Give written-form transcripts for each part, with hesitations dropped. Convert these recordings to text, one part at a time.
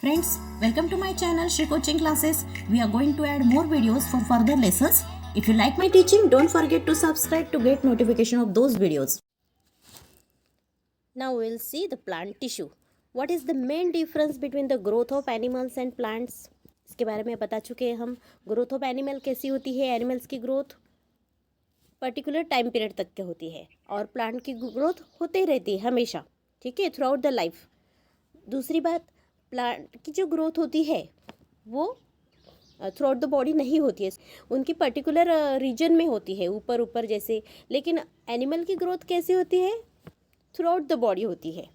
Friends, welcome to my channel Shri Coaching Classes. We are going to add more videos for further lessons. If you like my teaching, don't forget to subscribe to get notification of those videos. Now we'll see the plant tissue. What is the main difference between the growth of animals and plants? इसके बारे में बता चुके हैं हम. Growth of animal कैसी होती है? एनिमल्स की ग्रोथ पर्टिकुलर टाइम पीरियड तक के होती है और प्लांट की ग्रोथ होते रहती है हमेशा, ठीक है, थ्रू आउट द लाइफ. दूसरी बात, प्लांट की जो ग्रोथ होती है वो थ्रू आउट द बॉडी नहीं होती है, उनकी पर्टिकुलर रीजन में होती है, ऊपर ऊपर जैसे. लेकिन एनिमल की ग्रोथ कैसी होती है? थ्रू आउट द बॉडी होती है,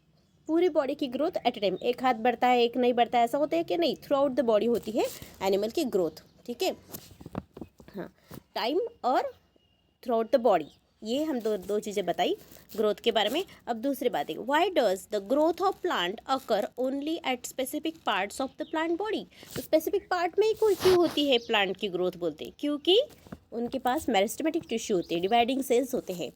पूरी बॉडी की ग्रोथ एट ए टाइम. एक हाथ बढ़ता है, एक नहीं बढ़ता है, ऐसा होता है कि नहीं, थ्रू आउट द बॉडी होती है एनिमल की ग्रोथ, ठीक है. हाँ, टाइम और थ्रू आउट द बॉडी, ये हम दो चीज़ें बताई ग्रोथ के बारे में. अब दूसरी बात है, why does the growth of plant occur only at specific parts of the plant body. तो स्पेसिफिक पार्ट में ही कोई क्यों होती है प्लांट की ग्रोथ बोलते हैं? क्योंकि उनके पास मेरिस्टेमेटिक टिश्यू होते हैं, डिवाइडिंग सेल्स होते हैं,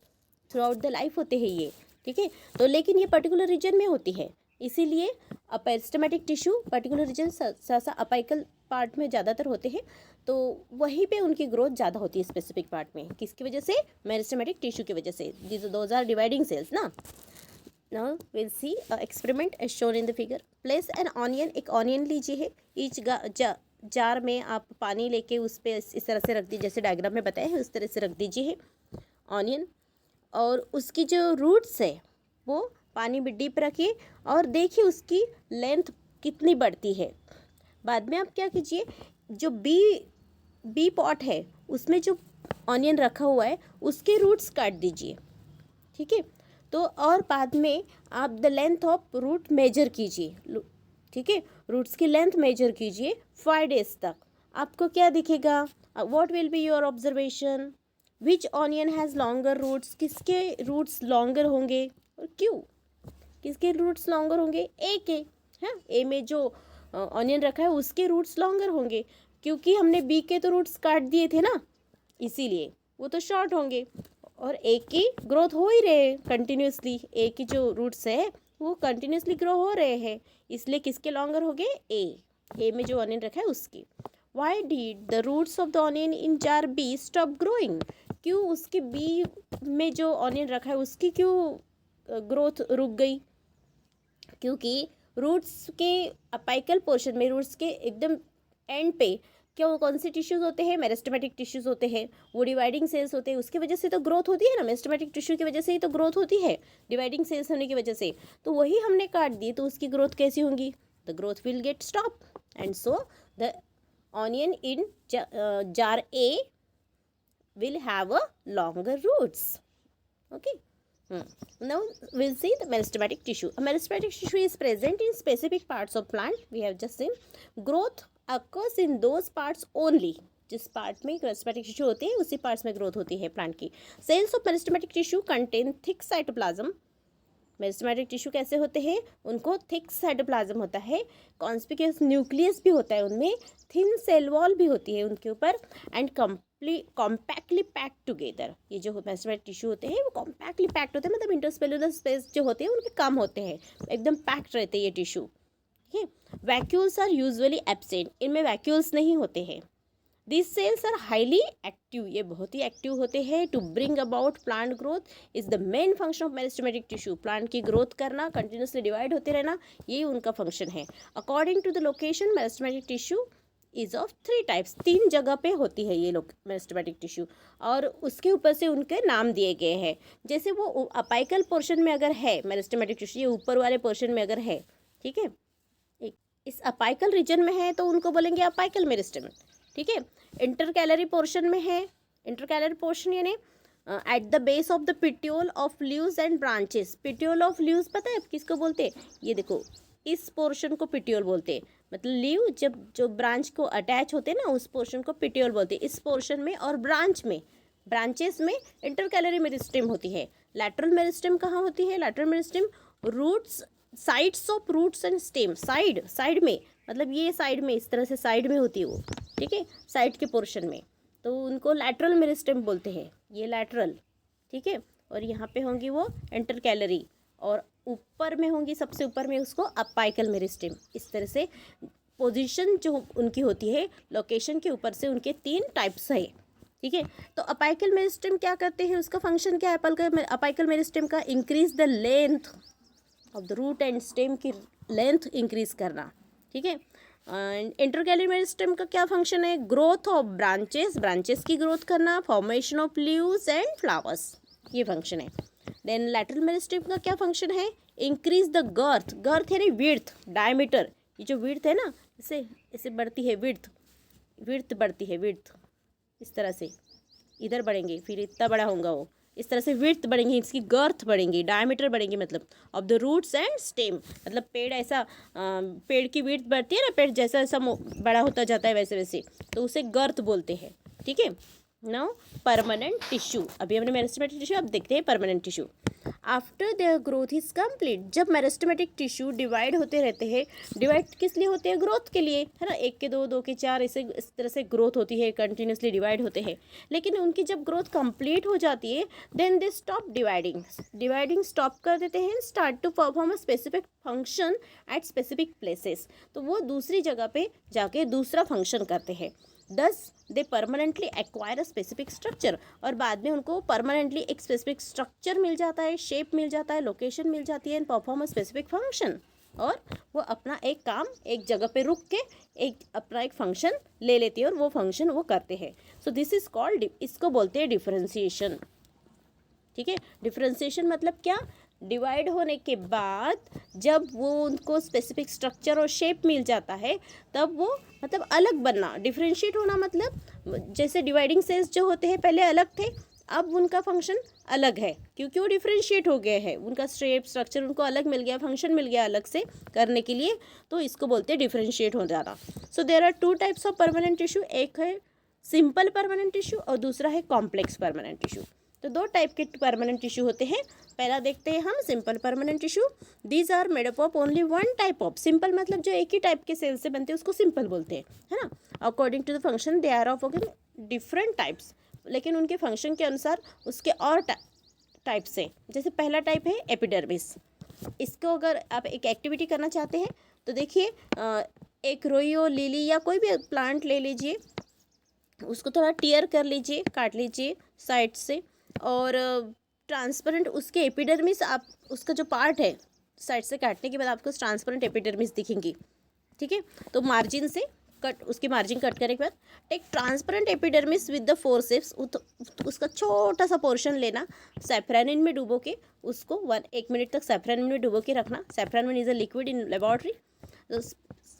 थ्रू आउट द लाइफ होते हैं ये, ठीक है. तो लेकिन ये पर्टिकुलर रीजन में होती है, इसीलिए अपेरिस्टेमेटिक टिश्यू पर्टिकुलर रीजन सा अपाइकल पार्ट में ज़्यादातर होते हैं, तो वहीं पे उनकी ग्रोथ ज़्यादा होती है स्पेसिफिक पार्ट में. किसकी वजह से? मेरिस्टेमेटिक टिश्यू की वजह से. दोज आर डिवाइडिंग सेल्स ना. Now will see experiment as shown in the figure. Place an onion. एक ऑनियन लीजिए है, ईच जार में आप पानी लेके उस पर इस तरह से रख दीजिए, जैसे डायग्राम में बताया है उस तरह से रख दीजिए है ऑनियन. और उसकी जो रूट्स है वो पानी में डीप रखिए और देखिए उसकी लेंथ कितनी बढ़ती है. बाद में आप क्या कीजिए, जो बी पॉट है उसमें जो ऑनियन रखा हुआ है उसके रूट्स काट दीजिए, ठीक है. तो और बाद में आप the length of root measure कीजिए, ठीक है. रूट्स की लेंथ मेजर कीजिए 5 days तक. आपको क्या दिखेगा? What will be your observation? Which onion has longer roots. किसके रूट्स लॉन्गर होंगे और क्यों? किसके रूट्स लॉन्गर होंगे? ए के. हाँ, ए में जो ऑनियन रखा है उसके रूट्स लॉन्गर होंगे, क्योंकि हमने बी के तो रूट्स काट दिए थे ना, इसीलिए वो तो शॉर्ट होंगे. और ए की ग्रोथ हो ही रहे हैं कंटिन्यूसली, ए की जो रूट्स है वो कंटिन्यूसली ग्रो हो रहे हैं, इसलिए किसके लॉन्गर हो गए? ए में जो ऑनियन रखा है उसकी. Why did the roots of the onion in jar be stop growing. क्यों उसके बी में जो ऑनियन रखा है उसकी क्यों ग्रोथ रुक गई? क्योंकि रूट्स के अपाइकल पोर्शन में, रूट्स के एकदम एंड पे क्या वो कौन से टिश्यूज़ होते हैं? मेरिस्टेमेटिक टिश्यूज़ होते हैं, वो डिवाइडिंग सेल्स होते हैं, उसकी वजह से तो ग्रोथ होती है ना. मेरिस्टेमेटिक टिश्यू की वजह से ही तो ग्रोथ होती है, डिवाइडिंग सेल्स होने की वजह से. तो वही हमने काट दी, तो उसकी ग्रोथ कैसी होंगी? The growth will get stop and so the onion in jar A will have a longer roots. Okay. Now we'll see the meristematic tissue. A meristematic tissue is present in specific parts of plant. We have just seen. Growth occurs in those parts only. जिस part में meristematic tissue होते हैं उसी parts में growth होती है plant की. Cells of meristematic tissue contain thick cytoplasm. Meristematic tissue कैसे होते हैं? उनको थिक साइटोप्लाज्म होता है, कॉन्स्पिक्यूअस न्यूक्लियस भी होता है उनमें, थिन सेल वॉल भी होती है उनके ऊपर, एंड कॉम्पैक्टली पैक्ड टुगेदर. ये जो मेरिस्टेमेटिक टिश्यू होते हैं वो कॉम्पैक्टली पैक्ड होते हैं, मतलब इंटरसेल्युलर स्पेस जो होते हैं उनके कम होते हैं, एकदम पैक्ड रहते हैं ये टिश्यू, ठीक है. Vacuoles are usually absent. इनमें वैक्यूल्स नहीं होते हैं. These cells are highly active. ये बहुत ही एक्टिव होते हैं. To bring about plant growth is the main function of meristematic tissue. Plant की ग्रोथ करना, कंटिन्यूसली डिवाइड होते रहना, ये उनका फंक्शन है. According to the location, meristematic tissue is of 3 types. 3 जगह पे होती है ये लोग meristematic tissue, और उसके ऊपर से उनके नाम दिए गए हैं. जैसे वो अपाइकल पोर्शन में अगर है meristematic tissue, ये ऊपर वाले पोर्शन में अगर है, ठीक है, इस अपाइकल रीजन में है तो उनको बोलेंगे अपाइकल मेरिस्टेम, ठीक है. इंटरकैलरी पोर्शन में है. इंटरकैलरी पोर्शन यानी at the base of the petiole of leaves and branches. Petiole of leaves पता है किसको बोलते हैं? ये देखो, इस पोर्शन को पिट्यूल बोलते हैं, मतलब लीव जब जो ब्रांच को अटैच होते हैं ना उस पोर्शन को पिट्यूल बोलते हैं. इस पोर्शन में और ब्रांचेस में इंटरकैलरी मेरिस्टेम होती है. लैटरल मेरिस्टेम कहाँ होती है? Lateral meristem roots, sides of roots and stem. Side में, मतलब ये साइड में, इस तरह से साइड में होती है वो, ठीक है, साइड के पोर्शन में, तो उनको लैटरल मेरिस्टेम बोलते हैं. ये लैटरल, ठीक है. और यहाँ पे होंगी वो इंटरकैलरी, और ऊपर में होंगी, सबसे ऊपर में उसको अपाइकल मेरिस्टेम। इस तरह से पोजीशन जो उनकी होती है लोकेशन के ऊपर से उनके 3 टाइप्स है, ठीक है। तो अपाइकल मेरिस्टेम क्या करते हैं, उसका फंक्शन क्या है? अपाइकल मेरिस्टेम का increase the length of the root and stem की लेंथ इंक्रीज करना, ठीक है। इंटरकैलरी मेरिस्टेम का क्या फंक्शन है? ग्रोथ ऑफ ब्रांचेस की ग्रोथ करना, formation of leaves and flowers, ये फंक्शन है। देन लैटरल मेरिस्टेम का क्या फंक्शन है? इंक्रीज द गर्थ यानी विड्थ, डायमीटर, ये जो विड्थ है ना, इसे बढ़ती है विड्थ बढ़ती है, विड्थ इस तरह से इधर बढ़ेंगे, फिर इतना बड़ा होगा वो, इस तरह से विड्थ बढ़ेंगी, इसकी गर्थ बढ़ेंगी, डायमीटर बढ़ेंगी, मतलब of the roots and stem. मतलब पेड़ ऐसा पेड़ की विड्थ बढ़ती है ना, पेड़ जैसा जैसा बड़ा होता जाता है वैसे वैसे, तो उसे गर्थ बोलते हैं, ठीक है। नाउ परमानेंट टिश्यू, अभी हमने मेरिस्टेमेटिक टिश्यू, अब देखते हैं permanent tissue. After their growth is complete, जब मेरिस्टेमेटिक टिश्यू डिवाइड होते रहते हैं, डिवाइड किस लिए होते हैं? ग्रोथ के लिए, है ना। 1 के 2, 2 के 4, इस तरह से ग्रोथ होती है, कंटिन्यूसली डिवाइड होते हैं। लेकिन उनकी जब ग्रोथ कंप्लीट हो जाती है, then they stop dividing stop कर देते हैं, start to perform a specific function at specific places. तो वो दूसरी जगह पे जाके दूसरा फंक्शन करते हैं। Thus they permanently acquire a specific structure, और बाद में उनको परमानेंटली एक स्पेसिफिक स्ट्रक्चर मिल जाता है, शेप मिल जाता है, लोकेशन मिल जाती है, and perform a specific function, और वो अपना एक काम एक जगह पे रुक के अपना एक फंक्शन ले लेती है और वो फंक्शन वो करते हैं। सो दिस इज कॉल्ड, इसको बोलते हैं डिफरेंशिएशन, ठीक है। डिफरेंशिएशन मतलब क्या? डिवाइड होने के बाद जब वो उनको स्पेसिफिक स्ट्रक्चर और शेप मिल जाता है, तब वो मतलब अलग बनना। डिफरेंशिएट होना मतलब जैसे डिवाइडिंग सेल्स जो होते हैं पहले अलग थे, अब उनका फंक्शन अलग है, क्योंकि वो डिफरेंशिएट हो गए हैं, उनका शेप स्ट्रक्चर उनको अलग मिल गया, फंक्शन मिल गया अलग से करने के लिए, तो इसको बोलते हैं डिफरेंशिएट हो जाना। So there are 2 types of permanent tissue, एक है सिंपल परमानेंट टिश्यू और दूसरा है कॉम्प्लेक्स परमानेंट टिश्यू। तो 2 टाइप के परमानेंट टिश्यू होते हैं। पहला देखते हैं हम simple permanent tissue. These are made up of only 1 type of, simple मतलब जो एक ही टाइप के सेल से बनते हैं उसको सिंपल बोलते हैं, है ना। According to the function they are of different types, लेकिन उनके फंक्शन के अनुसार उसके और टाइप्स हैं। जैसे पहला टाइप है एपिडर्मिस। इसको अगर आप एक एक्टिविटी करना चाहते हैं तो देखिए, एक रोइयो लिली या कोई भी प्लांट ले लीजिए, उसको थोड़ा टीयर कर लीजिए, काट लीजिए साइड से, और ट्रांसपेरेंट उसके एपिडर्मिस, आप उसका जो पार्ट है साइड से काटने के बाद आपको ट्रांसपेरेंट एपिडर्मिस दिखेंगी, ठीक है। तो मार्जिन से उसकी मार्जिन कट करने के बाद take transparent epidermis with the forceps, उसका छोटा सा पोर्शन लेना, सैफ्रानिन में डुबो के उसको 1 मिनट तक सैफ्रानिन में डुबो के रखना। Safranin is a liquid in laboratory.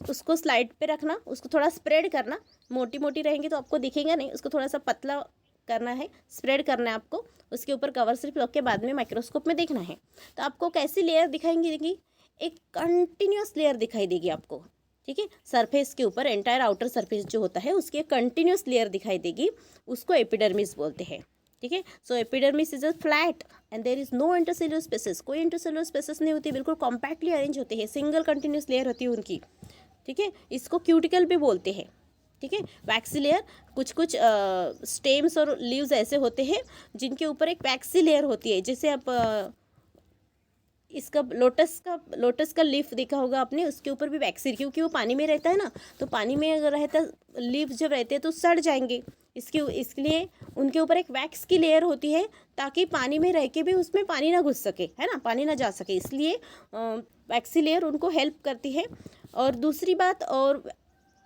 उसको स्लाइड पे रखना, उसको थोड़ा स्प्रेड करना, मोटी मोटी रहेंगी तो आपको दिखेगा नहीं, उसको थोड़ा सा पतला करना है, स्प्रेड करना है आपको। उसके ऊपर कवर स्लिप रख के बाद में माइक्रोस्कोप में देखना है, तो आपको कैसी लेयर दिखाएंगी? देखिए, एक कंटिन्यूस लेयर दिखाई देगी आपको, ठीक है। सरफेस के ऊपर एंटायर आउटर सरफेस जो होता है उसकी एक कंटिन्यूस लेयर दिखाई देगी, उसको एपिडर्मिस बोलते हैं, ठीक है। So epidermis is a flat and there is no intercellular spaces, कोई इंटरसेलुलर स्पेसेस नहीं होती, बिल्कुल कॉम्पैक्टली अरेंज होते हैं, सिंगल कंटिन्यूस लेयर होती है उनकी, ठीक है। इसको क्यूटिकल भी बोलते हैं, ठीक है। वैक्सी लेयर, कुछ स्टेम्स और लीव्स ऐसे होते हैं जिनके ऊपर एक वैक्सी लेयर होती है। जैसे आप इसका लोटस का लीफ देखा होगा आपने, उसके ऊपर भी वैक्सी, क्योंकि वो पानी में रहता है ना, तो पानी में अगर रहता लीफ जब रहते हैं तो सड़ जाएंगे, इसलिए उनके ऊपर एक वैक्स की लेयर होती है, ताकि पानी में रह के भी उसमें पानी ना घुस सके, है ना, पानी ना जा सके, इसलिए वैक्सी लेयर उनको हेल्प करती है। और दूसरी बात, और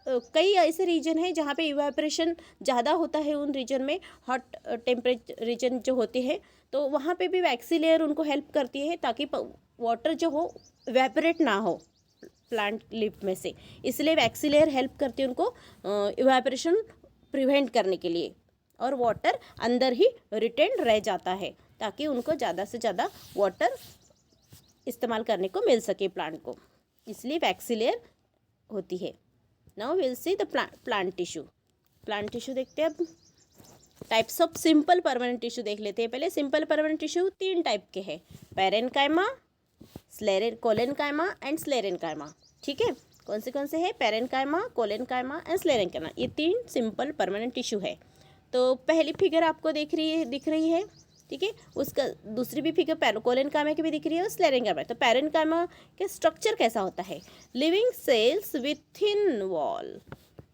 कई ऐसे रीजन हैं जहाँ पे इवेपोरेशन ज़्यादा होता है, उन रीजन में हॉट टेम्परेचर रीजन जो होते हैं, तो वहाँ पे भी वैक्सी लेयर उनको हेल्प करती है, ताकि वाटर जो हो इवेपोरेट ना हो प्लांट लीफ में से, इसलिए वैक्सी लेयर हेल्प करती है उनको इवेपोरेशन प्रिवेंट करने के लिए, और वाटर अंदर ही रिटेन रह जाता है, ताकि उनको ज़्यादा से ज़्यादा वाटर इस्तेमाल करने को मिल सके प्लांट को, इसलिए वैक्सी लेयर होती है। Now will see the plant tissue. Plant tissue देखते हैं अब। Types of simple permanent tissue देख लेते हैं पहले। सिंपल परमानेंट टिश्यू 3 टाइप के हैं, पैरेन्काइमा, कोलेन्काइमा एंड स्लेरेन्काइमा, ठीक है। कौन से हैं? पैरेन्काइमा, कोलेन्काइमा एंड स्लेरेन्काइमा, ये 3 सिंपल परमानेंट टिश्यू है। तो पहली फिगर आपको दिख रही है, ठीक है। उसका दूसरी भी फिगर कोलेनकाइमा की भी दिख रही है और स्लेरेंकाइमा। तो पैरेन्काइमा के स्ट्रक्चर कैसा होता है? Living cells with thin wall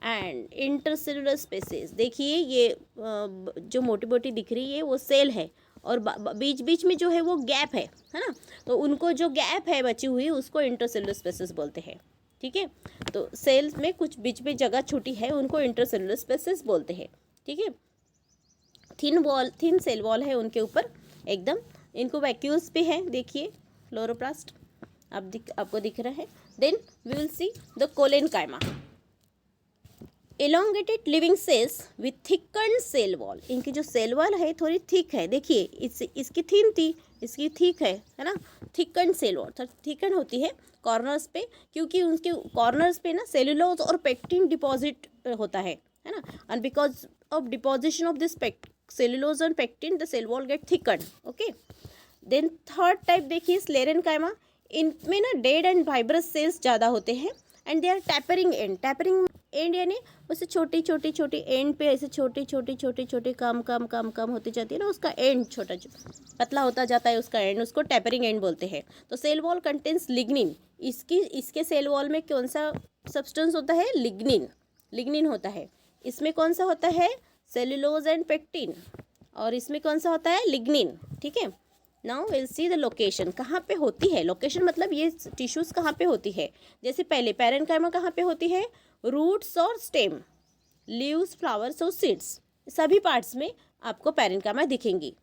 and intercellular spaces. देखिए ये जो मोटी मोटी दिख रही है वो सेल है और बीच बीच में जो है वो गैप है ना। तो उनको जो गैप है बची हुई उसको इंटरसेलुलर स्पेसेस बोलते हैं, ठीक है। तो सेल्स में कुछ बीच में जगह छूटी है उनको इंटरसेलुलर स्पेसेस बोलते हैं, ठीक है। थिन सेल वॉल है उनके ऊपर एकदम। इनको वैक्यूल्स भी है, देखिए क्लोरोप्लास्ट आपको दिख रहा है। Then we will see the collenchyma. Elongated living cells with thickened cell wall. इनकी जो सेल वॉल है थोड़ी थिक है, देखिए इसकी थिन थी, इसकी थिक है ना। थिकन्ड सेल वॉल थिकन होती है कॉर्नर्स पे, क्योंकि उनके कॉर्नर्स पे ना सेलुलोज और पेक्टिन डिपॉजिट होता है ना। And because of deposition of this cellulose and pectin the cell wall get thickened, okay. Then third type देखिए स्लेरेन्काइमा। इनमें ना डेड एंड फाइब्रस सेल्स ज़्यादा होते हैं and they are tapering end यानी वैसे छोटी एंड पे ऐसे छोटी कम होती जाती है ना, उसका एंड छोटा पतला होता जाता है उसका एंड, उसको टैपरिंग एंड बोलते हैं। तो सेल वॉल कंटेन्स लिग्निन। इसके सेल वॉल में कौन सा सब्सटेंस होता है? लिग्निन होता है। इसमें कौन सा होता है? Cellulose and pectin. और इसमें कौन सा होता है? लिग्निन, ठीक है। Now will see the location. कहाँ पे होती है? लोकेशन मतलब ये टिश्यूज़ कहाँ पे होती है। जैसे पहले पैरेन्काइमा कहाँ पे होती है? रूट्स और स्टेम, लीव्स, फ्लावर्स और सीड्स, सभी पार्ट्स में आपको पैरेन्काइमा दिखेंगी।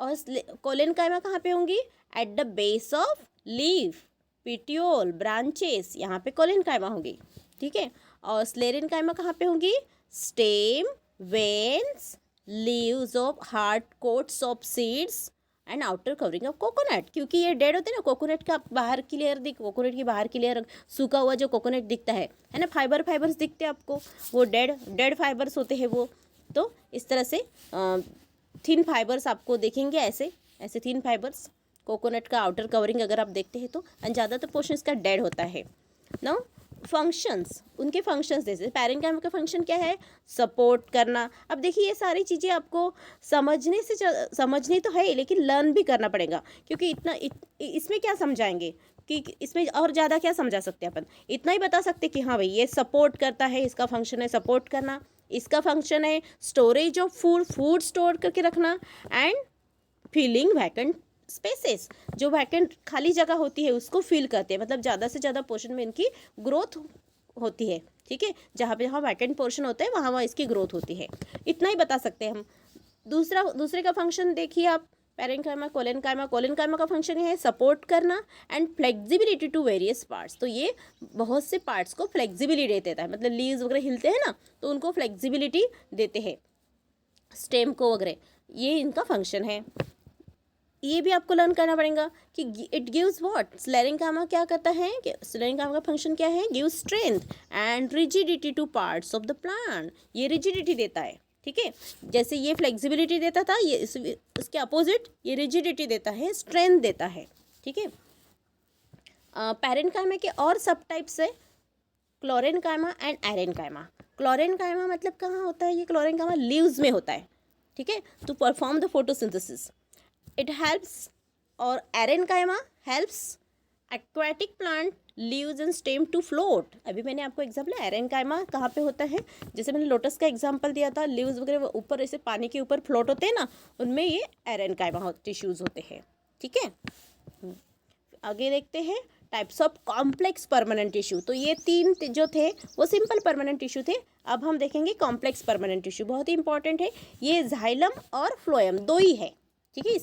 और कोलेनकाइमा कहाँ पे होंगी? Eight the base of leaf, petiole, branches, यहाँ पे कोलेनकाइमा होंगी, ठीक है। और स्लेरेन्काइमा कहाँ पे होंगी? Stem, veins, leaves of hard quotes of seeds and outer covering of coconut. क्योंकि ये डेड होते हैं ना, कोकोनट का बाहर की लेयर कोकोनट की बाहर की लेयर सूखा हुआ जो कोकोनट दिखता है ना, फाइबर्स दिखते हैं आपको, वो डेड फाइबर्स होते हैं वो। तो इस तरह से थिन फाइबर्स आपको देखेंगे, ऐसे थिन फाइबर्स कोकोनट का आउटर कवरिंग अगर आप देखते हैं तो। ज़्यादातर पोर्शन इसका डेड होता है। नाउ फंक्शंस, उनके फंक्शंस जैसे पैरेन्काइमा का फंक्शन क्या है? सपोर्ट करना। अब देखिए ये सारी चीज़ें आपको समझनी तो है लेकिन लर्न भी करना पड़ेगा, क्योंकि इसमें क्या समझाएंगे कि इसमें और ज़्यादा क्या समझा सकते हैं अपन? इतना ही बता सकते कि हाँ भाई ये सपोर्ट करता है, इसका फंक्शन है सपोर्ट करना, इसका फंक्शन है स्टोरेज ऑफ फूड स्टोर करके रखना एंड फिलिंग वैकेंट स्पेसेस। जो वैकेंट खाली जगह होती है उसको फिल करते हैं, मतलब ज़्यादा से ज़्यादा पोर्शन में इनकी ग्रोथ होती है, ठीक है। जहाँ वैकेंट पोर्शन होता है वहाँ इसकी ग्रोथ होती है। इतना ही बता सकते हैं हम। दूसरे का फंक्शन देखिए आप, पैरेन्काइमा, कोलेनकाइमा का फंक्शन है सपोर्ट करना and flexibility to various parts. तो ये बहुत से पार्ट्स को फ्लेक्सिबिलिटी देता है, मतलब लीव्स वगैरह हिलते हैं ना तो उनको फ्लेक्सिबिलिटी देते हैं, स्टेम को वगैरह, ये इनका फंक्शन है। ये भी आपको लर्न करना पड़ेगा कि इट गिव्स व्हाट। स्लेरेन्काइमा क्या करता है कि स्लेरेन्काइमा का फंक्शन क्या है? Give strength and rigidity two parts of the plant. ये रिजिडिटी देता है, ठीक है। जैसे ये फ्लेक्सिबिलिटी देता था, ये इसके अपोजिट ये रिजिडिटी देता है, स्ट्रेंथ देता है, ठीक है। पैरेन्काइमा के और सब टाइप्स है क्लोरेन्काइमा एंड एरेन्काइमा। क्लोरेन्काइमा मतलब कहाँ होता है? ये क्लोरेन्काइमा लीव्स में होता है, ठीक है, to perform the photosynthesis. It helps, और एरेन्काइमा helps aquatic plant leaves and stem to float। अभी मैंने आपको एग्जाम्पल एरेन्काइमा कहाँ पे होता है, जैसे मैंने लोटस का एग्जाम्पल दिया था, लीव्स वगैरह ऊपर ऐसे पानी के ऊपर फ्लोट होते हैं ना, उनमें ये एरेन्काइमा टिश्यूज़ होते हैं, ठीक है। आगे देखते हैं types of complex permanent tissue. तो ये तीन जो थे वो सिंपल परमानेंट टिश्यू थे। अब हम देखेंगे कॉम्प्लेक्स परमानेंट टिश्यू, बहुत ही इंपॉर्टेंट है। ये जाइलम और फ्लोएम दो ही है, ठीक है।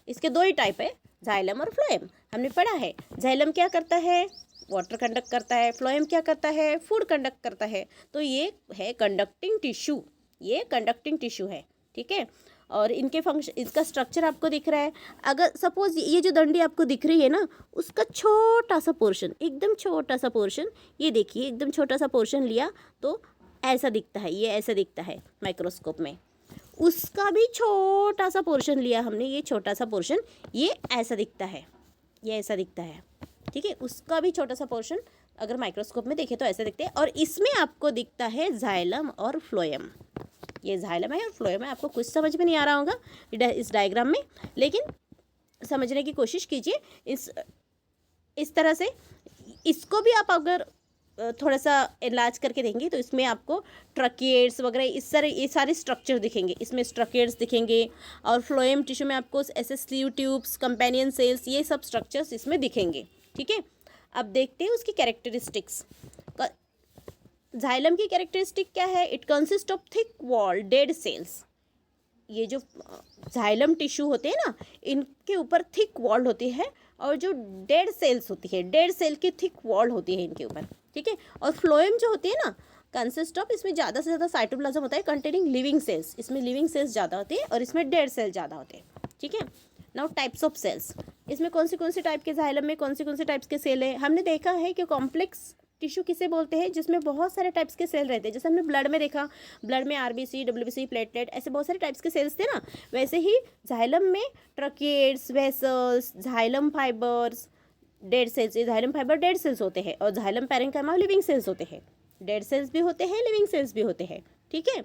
इसके दो ही टाइप है, जाइलम और फ्लोएम, हमने पढ़ा है। जाइलम क्या करता है? वाटर कंडक्ट करता है। फ्लोएम क्या करता है? फूड कंडक्ट करता है। तो ये है कंडक्टिंग टिश्यू, ये कंडक्टिंग टिश्यू है, ठीक है। और इनके फंक्शन, इसका स्ट्रक्चर आपको दिख रहा है। अगर सपोज ये जो डंडी आपको दिख रही है ना, उसका छोटा सा पोर्शन, एकदम छोटा सा पोर्शन, ये देखिए एकदम छोटा सा पोर्शन लिया तो ऐसा दिखता है, ये ऐसा दिखता है माइक्रोस्कोप में। उसका भी छोटा सा पोर्शन लिया हमने, ये छोटा सा पोर्शन, ये ऐसा दिखता है, ये ऐसा दिखता है, ठीक है। उसका भी छोटा सा पोर्शन अगर माइक्रोस्कोप में देखें तो ऐसा दिखते हैं। और इसमें आपको दिखता है जाइलम और फ्लोएम, ये जाइलम है और फ्लोएम है। आपको कुछ समझ में नहीं आ रहा होगा इस डायग्राम में, लेकिन समझने की कोशिश कीजिए। इस तरह से इसको भी आप अगर थोड़ा सा इलाज करके देंगे तो इसमें आपको ट्रकिएट्स वगैरह ये सारे स्ट्रक्चर दिखेंगे। इसमें स्ट्रकिएट्स दिखेंगे और फ्लोएम टिश्यू में आपको ऐसे स्लीव ट्यूब्स, कंपेनियन सेल्स, ये सब स्ट्रक्चर्स इसमें दिखेंगे। ठीक है, अब देखते हैं उसकी कैरेक्टरिस्टिक्स। जाइलम की कैरेक्टरिस्टिक क्या है? It consist of thick wall dead cells. ये जो जाइलम टिश्यू होते हैं ना, इनके ऊपर थिक वॉल होती है और जो डेड सेल्स होती है, डेड सेल की थिक वॉल होती है इनके ऊपर। ठीक है, और फ्लोएम जो होती है ना, कंसिस्ट ऑफ, इसमें ज़्यादा से ज़्यादा साइटोप्लाज्म होता है कंटेनिंग लिविंग सेल्स। इसमें लिविंग सेल्स ज़्यादा होते हैं और इसमें डेड सेल ज़्यादा होते हैं। ठीक है, नाउ टाइप्स ऑफ सेल्स। इसमें कौन सी टाइप के जाइलम में कौन से टाइप्स के सेल है? हमने देखा है कि कॉम्प्लेक्स टिश्यू किसे बोलते हैं? जिसमें बहुत सारे टाइप्स के सेल रहते हैं। जैसे हमने ब्लड में देखा, ब्लड में आरबीसी, डब्ल्यूबीसी, प्लेटलेट, ऐसे बहुत सारे टाइप्स के सेल्स थे ना, वैसे ही जाइलम में tracheids, vessels, xylem fibres, dead cells, ये जाइलम फाइबर डेड सेल्स होते हैं और जाइलम पैरेन्काइमा लिविंग सेल्स होते हैं। डेड सेल्स भी होते हैं, लिविंग सेल्स भी होते हैं। ठीक है,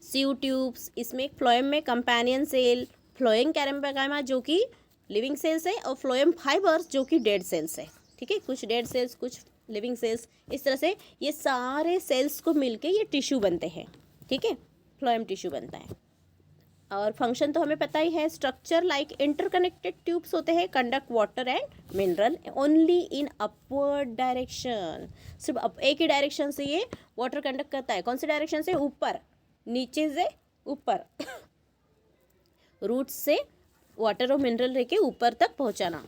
सीयू ट्यूब्स, इसमें फ्लोएम में कंपेनियन सेल, फ्लोएम पैरेन्काइमा जो कि लिविंग सेल्स है और फ्लोएम फाइबर्स जो कि डेड सेल्स है। ठीक है, कुछ डेड सेल्स, कुछ लिविंग सेल्स, इस तरह से ये सारे सेल्स को मिलके ये टिश्यू बनते हैं। ठीक है, फ्लोएम टिश्यू बनता है। और फंक्शन तो हमें पता ही है, स्ट्रक्चर लाइक इंटरकनेक्टेड ट्यूब्स होते हैं, conduct water and mineral only in upward direction. सिर्फ एक ही डायरेक्शन से ये वाटर कंडक्ट करता है। कौन से डायरेक्शन से? ऊपर, नीचे से ऊपर रूट्स से वाटर और मिनरल लेके ऊपर तक पहुंचाना।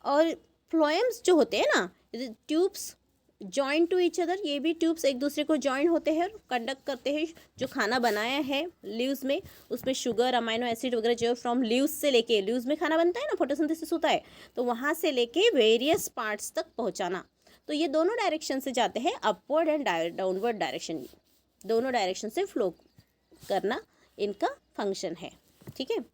और फ्लोएम्स जो होते हैं ना, tubes join to each other, ये भी ट्यूब्स एक दूसरे को जॉइन होते हैं और कंडक्ट करते हैं। जो खाना बनाया है लीव्स में, उसमें शुगर, अमाइनो एसिड वगैरह जो फ्रॉम लीव्स से लेके, लीव्स में खाना बनता है ना, फोटोसिंथेसिस होता है, तो वहाँ से लेके वेरियस पार्ट्स तक पहुँचाना। तो ये दोनों डायरेक्शन से जाते हैं, अपवर्ड एंड डाउनवर्ड डायरेक्शन, दोनों डायरेक्शन से फ्लो करना इनका फंक्शन है। ठीक है।